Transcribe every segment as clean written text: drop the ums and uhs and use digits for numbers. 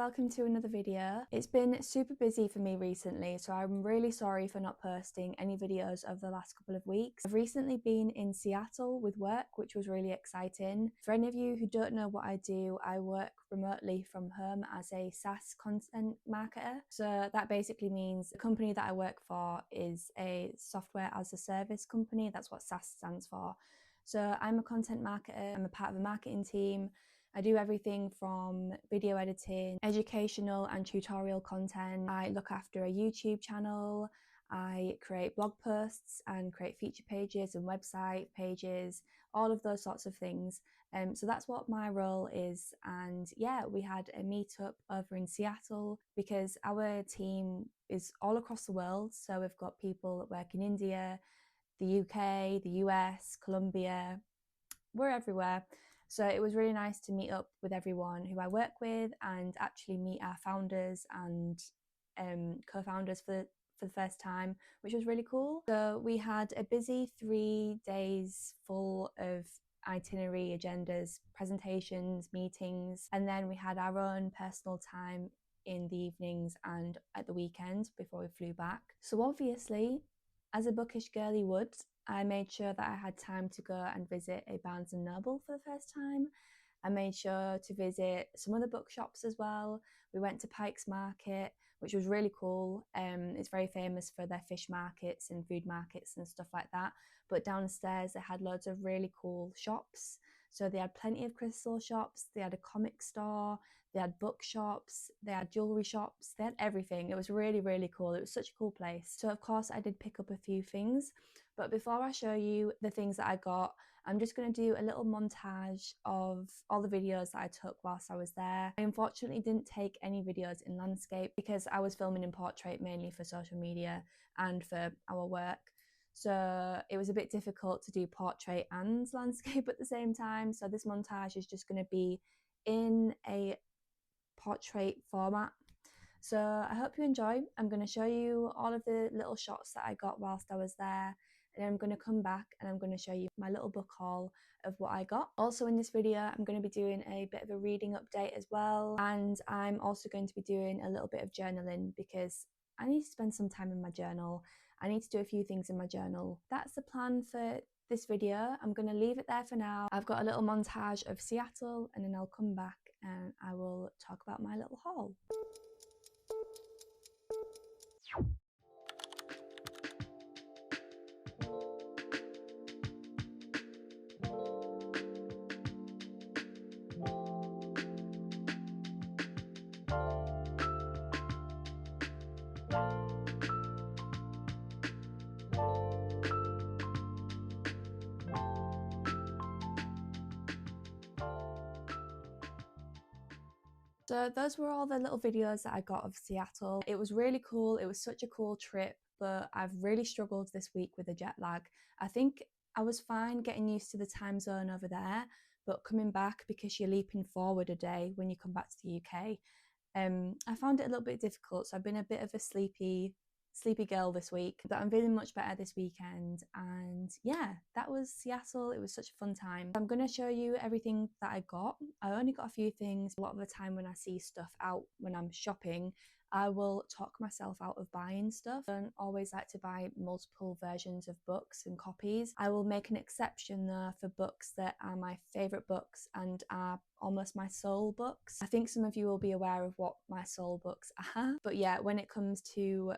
welcome to another video. It's been super busy for me recently, so I'm really sorry for not posting any videos over the last couple of weeks. I've recently been in Seattle with work, which was really exciting. For any of you who don't know what I do, I work remotely from home as a SaaS content marketer. So that basically means the company that I work for is a software as a service company. That's what SaaS stands for. So I'm a content marketer, I'm a part of a marketing team. I do everything from video editing, educational and tutorial content. I look after a YouTube channel. I create blog posts and create feature pages and website pages, all of those sorts of things. So that's what my role is. And yeah, we had a meetup over in Seattle because our team is all across the world. So we've got people that work in India, the UK, the US, Colombia, we're everywhere. So it was really nice to meet up with everyone who I work with and actually meet our founders and co-founders for the first time, which was really cool. So we had a busy 3 days full of itinerary, agendas, presentations, meetings, and then we had our own personal time in the evenings and at the weekend before we flew back. So obviously, as a bookish girly would, I made sure that I had time to go and visit a Barnes & Noble for the first time. I made sure to visit some other bookshops as well. We went to Pike's market, which was really cool. It's very famous for their fish markets and food markets and stuff like that. But downstairs they had loads of really cool shops. So they had plenty of crystal shops, they had a comic store, they had bookshops, they had jewellery shops, they had everything. It was really, really cool. It was such a cool place. So of course I did pick up a few things. But before I show you the things that I got, I'm just going to do a little montage of all the videos that I took whilst I was there. I unfortunately didn't take any videos in landscape because I was filming in portrait mainly for social media and for our work. So it was a bit difficult to do portrait and landscape at the same time. So this montage is just going to be in a portrait format. So I hope you enjoy. I'm going to show you all of the little shots that I got whilst I was there. And I'm going to come back and I'm going to show you my little book haul of what I got. Also in this video, I'm going to be doing a bit of a reading update as well. And I'm also going to be doing a little bit of journaling because I need to spend some time in my journal. I need to do a few things in my journal. That's the plan for this video. I'm going to leave it there for now. I've got a little montage of Seattle and then I'll come back and I will talk about my little haul. So those were all the little videos that I got of Seattle. It was really cool. It was such a cool trip, but I've really struggled this week with the jet lag. I think I was fine getting used to the time zone over there, but coming back because you're leaping forward a day when you come back to the UK, I found it a little bit difficult. So I've been a bit of a sleepy girl this week, but I'm feeling much better this weekend. And yeah, that was Seattle. It was such a fun time. I'm going to show you everything that I got. I only got a few things. A lot of the time when I see stuff out when I'm shopping, I will talk myself out of buying stuff. I don't always like to buy multiple versions of books and copies. I will make an exception though for books that are my favourite books and are almost my soul books. I think some of you will be aware of what my soul books are. But yeah, when it comes to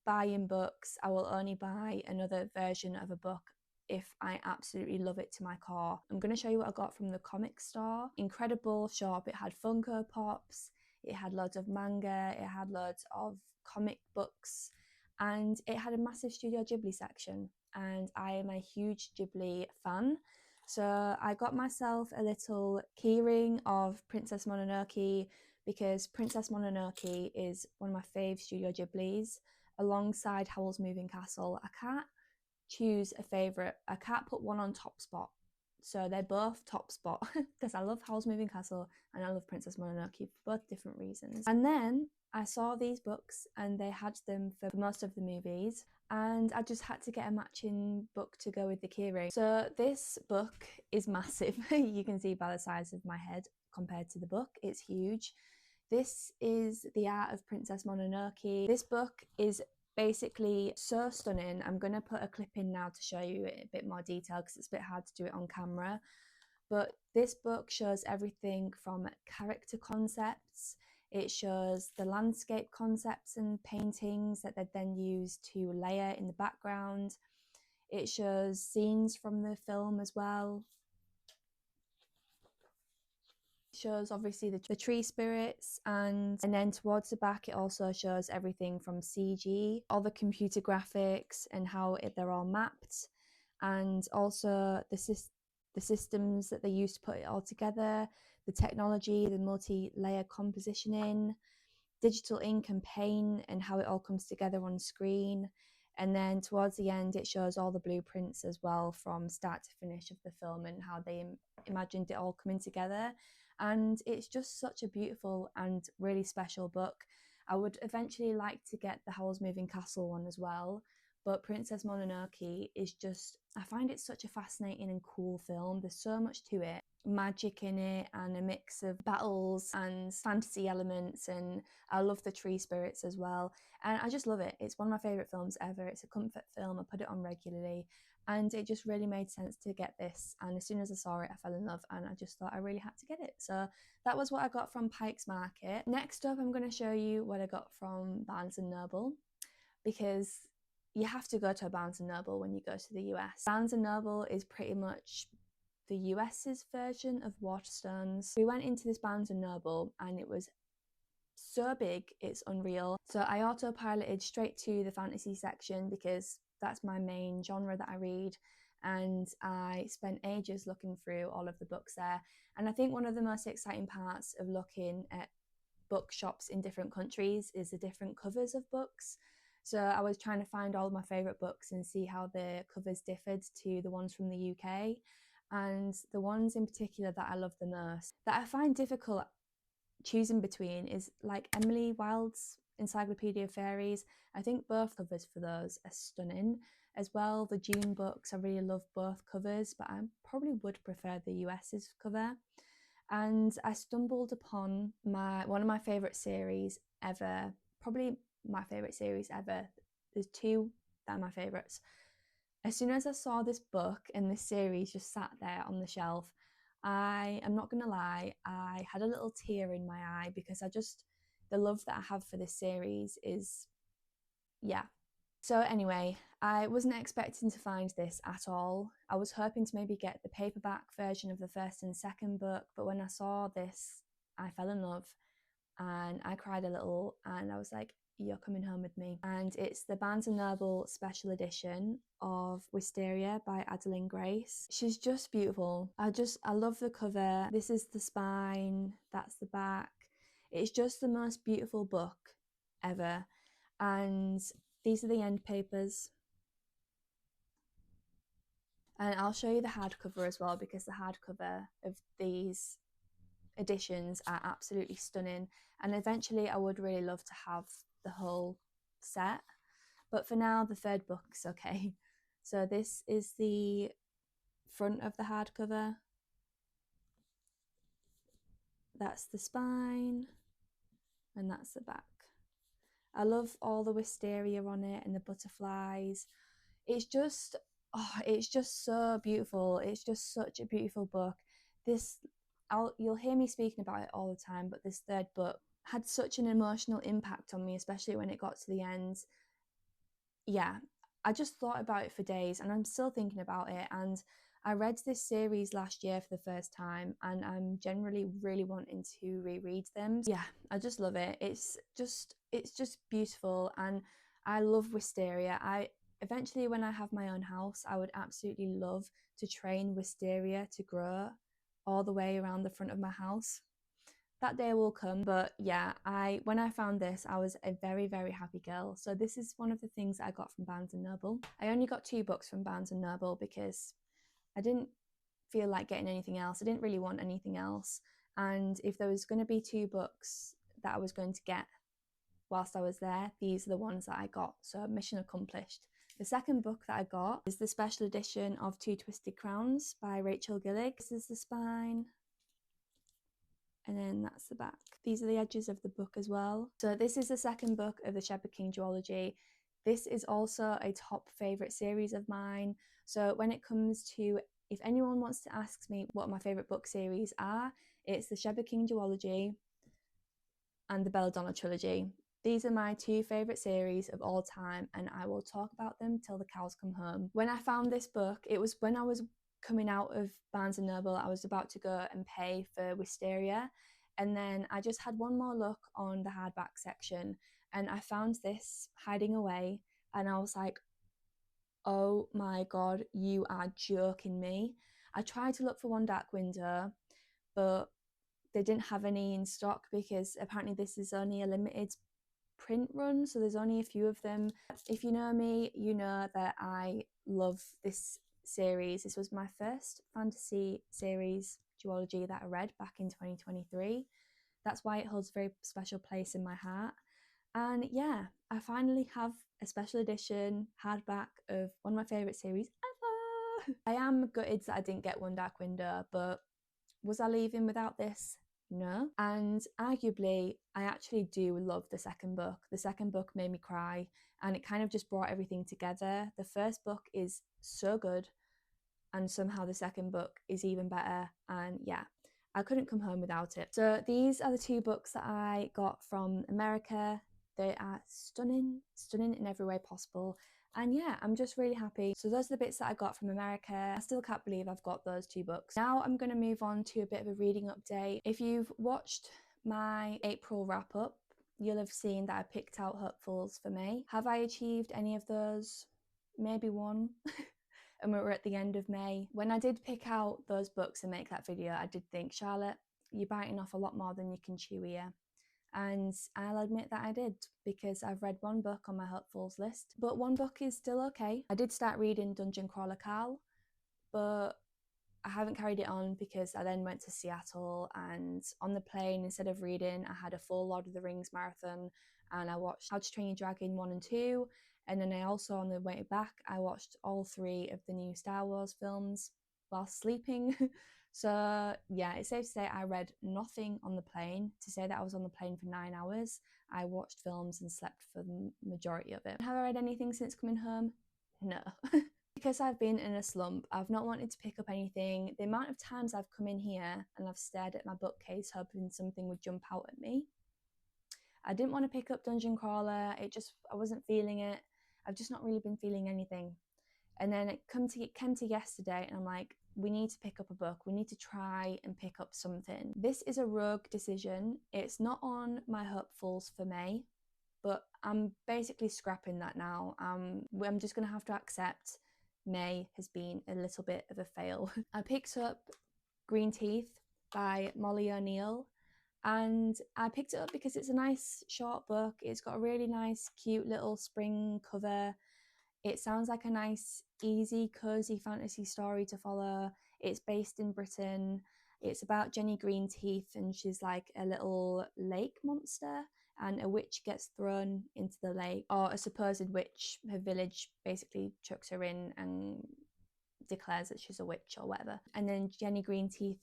buying books, I will only buy another version of a book if I absolutely love it to my core. I'm going to show you what I got from the comic store. Incredible shop. It had Funko Pops, it had loads of manga, it had loads of comic books, and it had a massive Studio Ghibli section. And I am a huge Ghibli fan. So I got myself a little keyring of Princess Mononoke because Princess Mononoke is one of my fave Studio Ghiblis, alongside Howl's Moving Castle. I can't choose a favourite. I can't put one on top spot. So they're both top spot because I love Howl's Moving Castle and I love Princess Mononoke for both different reasons. And then I saw these books and they had them for most of the movies and I just had to get a matching book to go with the keyring. So this book is massive. You can see by the size of my head compared to the book, it's huge. This is The Art of Princess Mononoke. This book is basically so stunning. I'm going to put a clip in now to show you it a bit more detail because it's a bit hard to do it on camera. But this book shows everything from character concepts. It shows the landscape concepts and paintings that they then use to layer in the background. It shows scenes from the film as well. It shows obviously the tree spirits, and then towards the back it also shows everything from CG, all the computer graphics and how they're all mapped, and also the systems that they use to put it all together, the technology, the multi-layer compositioning, digital ink and paint, and how it all comes together on screen. And then towards the end it shows all the blueprints as well from start to finish of the film and how they imagined it all coming together. And it's just such a beautiful and really special book. I would eventually like to get the Howl's Moving Castle one as well, but Princess Mononoke is just, I find it such a fascinating and cool film. There's so much to it, magic in it and a mix of battles and fantasy elements, and I love the tree spirits as well, and I just love it. It's one of my favourite films ever. It's a comfort film. I put it on regularly, and it just really made sense to get this, and as soon as I saw it I fell in love and I just thought I really had to get it. So that was what I got from Pike's Market. Next up I'm going to show you what I got from Barnes & Noble, because you have to go to a Barnes & Noble when you go to the US. Barnes & Noble is pretty much the US's version of Waterstones. We went into this Barnes & Noble and it was so big, it's unreal. So I autopiloted straight to the fantasy section because that's my main genre that I read, and I spent ages looking through all of the books there. And I think one of the most exciting parts of looking at bookshops in different countries is the different covers of books. So I was trying to find all of my favourite books and see how the covers differed to the ones from the UK. And the ones in particular that I love the most, that I find difficult choosing between, is like Emily Wilde's Encyclopedia of Fairies. I think both covers for those are stunning. As well, the June books, I really love both covers, but I probably would prefer the US's cover. And I stumbled upon one of my favourite series ever, probably my favourite series ever. There's two that are my favourites. As soon as I saw this book and this series just sat there on the shelf, I am not going to lie, I had a little tear in my eye, because the love that I have for this series is, yeah. So anyway, I wasn't expecting to find this at all. I was hoping to maybe get the paperback version of the first and second book, but when I saw this, I fell in love and I cried a little, and I was like, you're coming home with me. And it's the Barnes & Noble special edition of Wisteria by Adeline Grace. She's just beautiful. I love the cover. This is the spine, that's the back. It's just the most beautiful book ever. And these are the end papers. And I'll show you the hardcover as well, because the hardcover of these editions are absolutely stunning, and eventually I would really love to have the whole set, but for now the third book's okay. So this is the front of the hardcover, that's the spine, and that's the back. I love all the wisteria on it and the butterflies. It's just so beautiful. It's just such a beautiful book. You'll hear me speaking about it all the time, but this third book had such an emotional impact on me, especially when it got to the end. Yeah, I just thought about it for days, and I'm still thinking about it. And I read this series last year for the first time, and I'm generally really wanting to reread them. Yeah, I just love it. It's just beautiful, and I love wisteria. Eventually, when I have my own house, I would absolutely love to train wisteria to grow all the way around the front of my house. That day will come, but yeah, when I found this, I was a very, very happy girl. So this is one of the things that I got from Barnes & Noble. I only got 2 books from Barnes & Noble because I didn't feel like getting anything else. I didn't really want anything else. And if there was going to be 2 books that I was going to get whilst I was there, these are the ones that I got. So mission accomplished. The second book that I got is the special edition of Two Twisted Crowns by Rachel Gillig. This is the spine. and then that's the back. These are the edges of the book as well. So this is the second book of the Shepherd King duology. This is also a top favourite series of mine. So when it comes to, if anyone wants to ask me what my favourite book series are, it's the Shepherd King duology and the Belladonna trilogy. These are my two favourite series of all time, and I will talk about them till the cows come home. When I found this book, it was when I was coming out of Barnes & Noble. I was about to go and pay for Wisteria, and then I just had one more look on the hardback section, and I found this hiding away, and I was like, oh my god, you are joking me. I tried to look for One Dark Window, but they didn't have any in stock because apparently this is only a limited print run, so there's only a few of them. If you know me, you know that I love this series. This was my first fantasy series duology that I read back in 2023. That's why it holds a very special place in my heart. And yeah, I finally have a special edition hardback of one of my favourite series ever. I am gutted that I didn't get One Dark Window, but was I leaving without this? No. And arguably, I actually do love the second book. The second book made me cry, and it kind of just brought everything together. The first book is so good, and somehow the second book is even better. And yeah, I couldn't come home without it. So these are the two books that I got from America. They are stunning, stunning in every way possible. And yeah, I'm just really happy. So those are the bits that I got from America. I still can't believe I've got those two books. Now I'm going to move on to a bit of a reading update. If you've watched my April wrap up, you'll have seen that I picked out hopefuls for May. Have I achieved any of those? Maybe one. And we're at the end of May. When I did pick out those books and make that video, I did think, Charlotte, you're biting off a lot more than you can chew here. And I'll admit that I did, because I've read one book on my hopefuls list, but one book is still okay. I did start reading Dungeon Crawler Carl, but I haven't carried it on because I then went to Seattle, and on the plane, instead of reading, I had a full Lord of the Rings marathon, and I watched How to Train Your Dragon 1 and 2, and then I also, on the way back, I watched all 3 of the new Star Wars films while sleeping. So yeah, it's safe to say I read nothing on the plane. To say that I was on the plane for 9 hours, I watched films and slept for the majority of it. Have I read anything since coming home? No. Because I've been in a slump, I've not wanted to pick up anything. The amount of times I've come in here and I've stared at my bookcase hoping something would jump out at me. I didn't want to pick up Dungeon Crawler. I wasn't feeling it. I've just not really been feeling anything. And then it came to yesterday, and I'm like, we need to pick up a book. We need to try and pick up something. This is a rogue decision. It's not on my hopefuls for May, but I'm basically scrapping that now. I'm just going to have to accept May has been a little bit of a fail. I picked up Green Teeth by Molly O'Neill, and I picked it up because it's a nice short book. It's got a really nice, cute little spring cover. It sounds like a nice, easy, cozy fantasy story to follow. It's based in Britain. It's about Jenny Greenteeth, and she's like a little lake monster, and a witch gets thrown into the lake, or a supposed witch. Her village basically chucks her in and declares that she's a witch or whatever. And then Jenny Greenteeth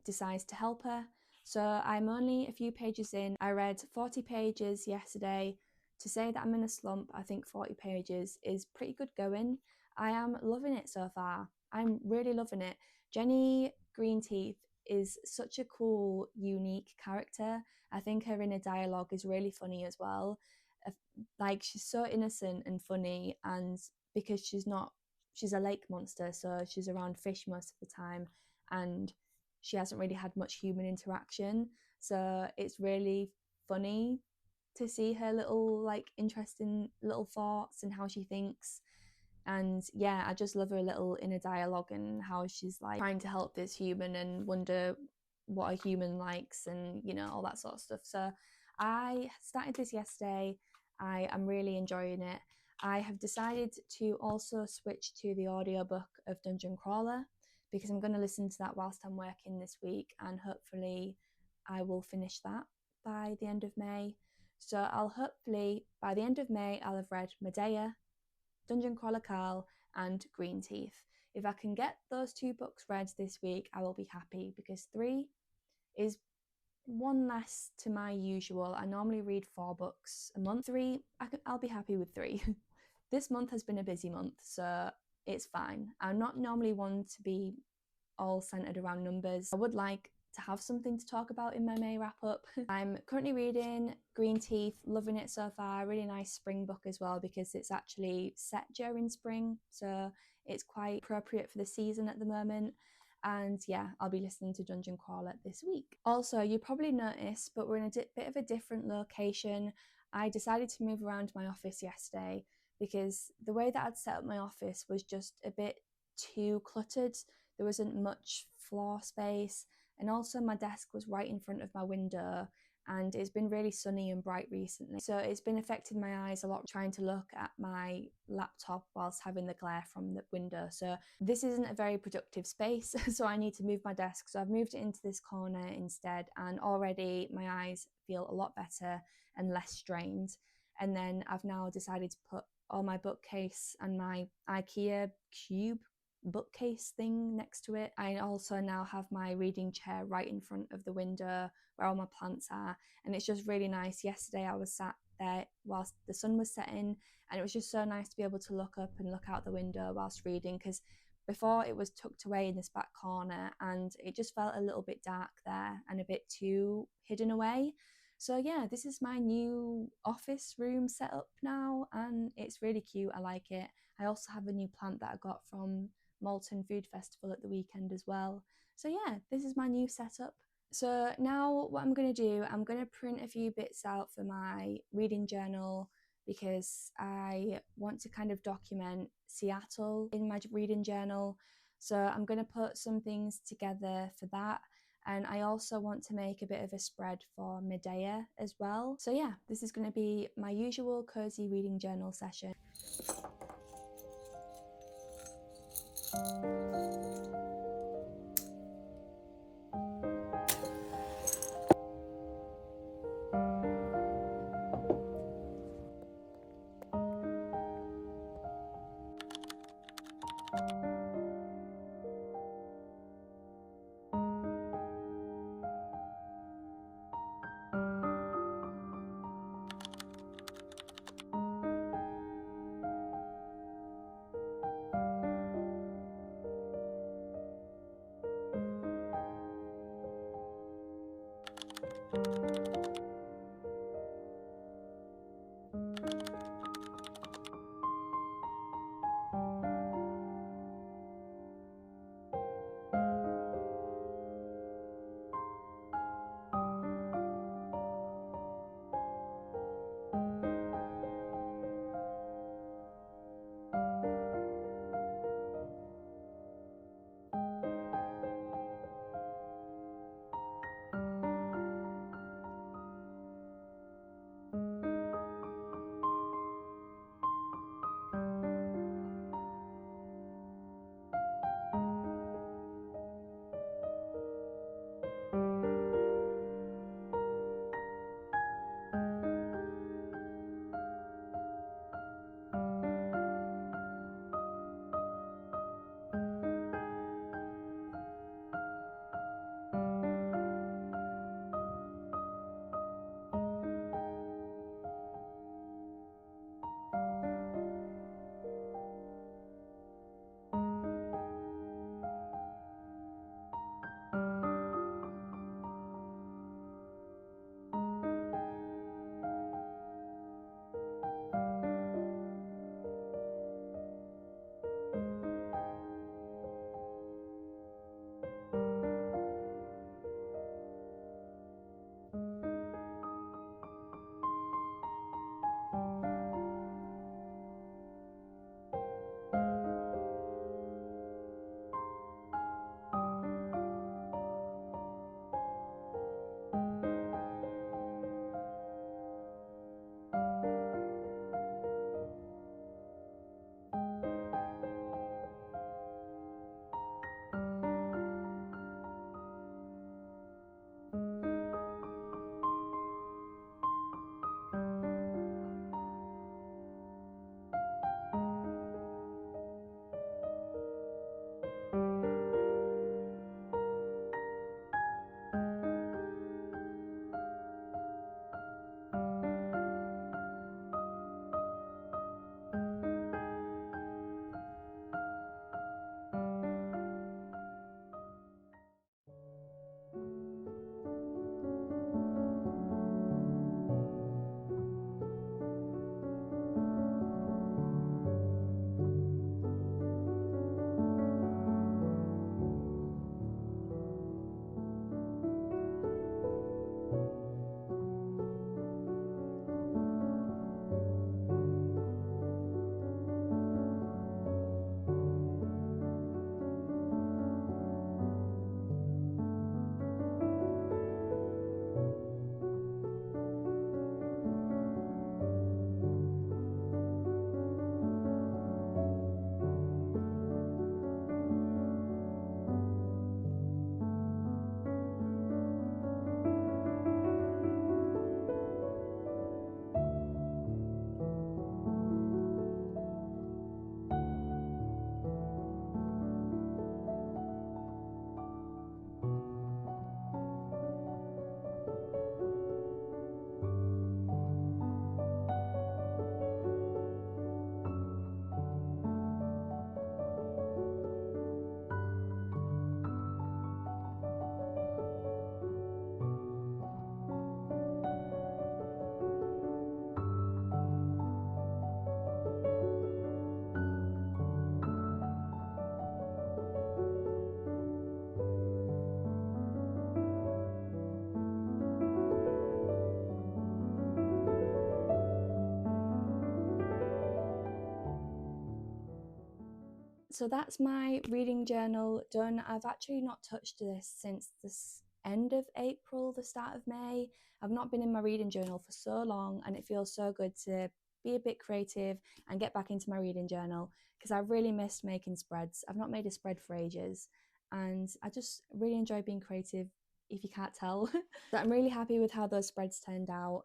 decides to help her. So I'm only a few pages in. I read 40 pages yesterday. To say that I'm in a slump, I think 40 pages is pretty good going. I am loving it so far. I'm really loving it. Jenny Greenteeth is such a cool, unique character. I think her inner dialogue is really funny as well. Like, she's so innocent and funny, and because she's a lake monster, so she's around fish most of the time, and she hasn't really had much human interaction. So it's really funny to see her little, like, interesting little thoughts and how she thinks. And yeah, I just love her little inner dialogue and how she's like trying to help this human and wonder what a human likes, and you know, all that sort of stuff. So I started this yesterday. I am really enjoying it. I have decided to also switch to the audiobook of Dungeon Crawler, because I'm going to listen to that whilst I'm working this week, and hopefully I will finish that by the end of May. So I'll hopefully, by the end of May, I'll have read Medea, Dungeon Crawler Carl, and Green Teeth. If I can get those 2 books read this week, I will be happy, because 3 is one less to my usual. I normally read 4 books a month. 3, I'll be happy with 3. This month has been a busy month, so it's fine. I'm not normally one to be all centered around numbers. I would like to have something to talk about in my May wrap up. I'm currently reading Green Teeth, loving it so far. Really nice spring book as well because it's actually set during spring, so it's quite appropriate for the season at the moment. And yeah, I'll be listening to Dungeon Crawler this week. Also, you probably noticed, but we're in a bit of a different location. I decided to move around my office yesterday because the way that I'd set up my office was just a bit too cluttered. There wasn't much floor space, and also my desk was right in front of my window, and it's been really sunny and bright recently, so it's been affecting my eyes a lot trying to look at my laptop whilst having the glare from the window. So this isn't a very productive space, so I need to move my desk. So I've moved it into this corner instead, and already my eyes feel a lot better and less strained. And then I've now decided to put all my bookcase and my IKEA cube bookcase thing next to it. I also now have my reading chair right in front of the window where all my plants are, and it's just really nice. Yesterday I was sat there whilst the sun was setting, and it was just so nice to be able to look up and look out the window whilst reading, because before it was tucked away in this back corner and it just felt a little bit dark there and a bit too hidden away. So yeah, this is my new office room set up now, and it's really cute. I like it. I also have a new plant that I got from Malton Food Festival at the weekend as well. So yeah, this is my new setup. So now what I'm going to do, I'm going to print a few bits out for my reading journal because I want to kind of document Seattle in my reading journal. So I'm going to put some things together for that. And I also want to make a bit of a spread for Medea as well. So yeah, this is going to be my usual cozy reading journal session. So that's my reading journal done. I've actually not touched this since the end of April, the start of May. I've not been in my reading journal for so long, and it feels so good to be a bit creative and get back into my reading journal because I've really missed making spreads. I've not made a spread for ages, and I just really enjoy being creative, if you can't tell. So I'm really happy with how those spreads turned out.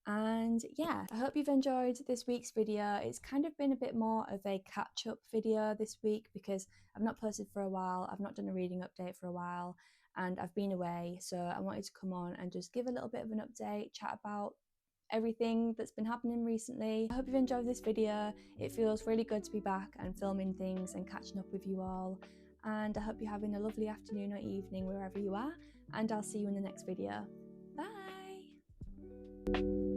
And yeah, I hope you've enjoyed this week's video. It's kind of been a bit more of a catch-up video this week because I've not posted for a while, I've not done a reading update for a while, and I've been away, so I wanted to come on and just give a little bit of an update, chat about everything that's been happening recently. I hope you've enjoyed this video. It feels really good to be back and filming things and catching up with you all, and I hope you're having a lovely afternoon or evening wherever you are, and I'll see you in the next video. Bye!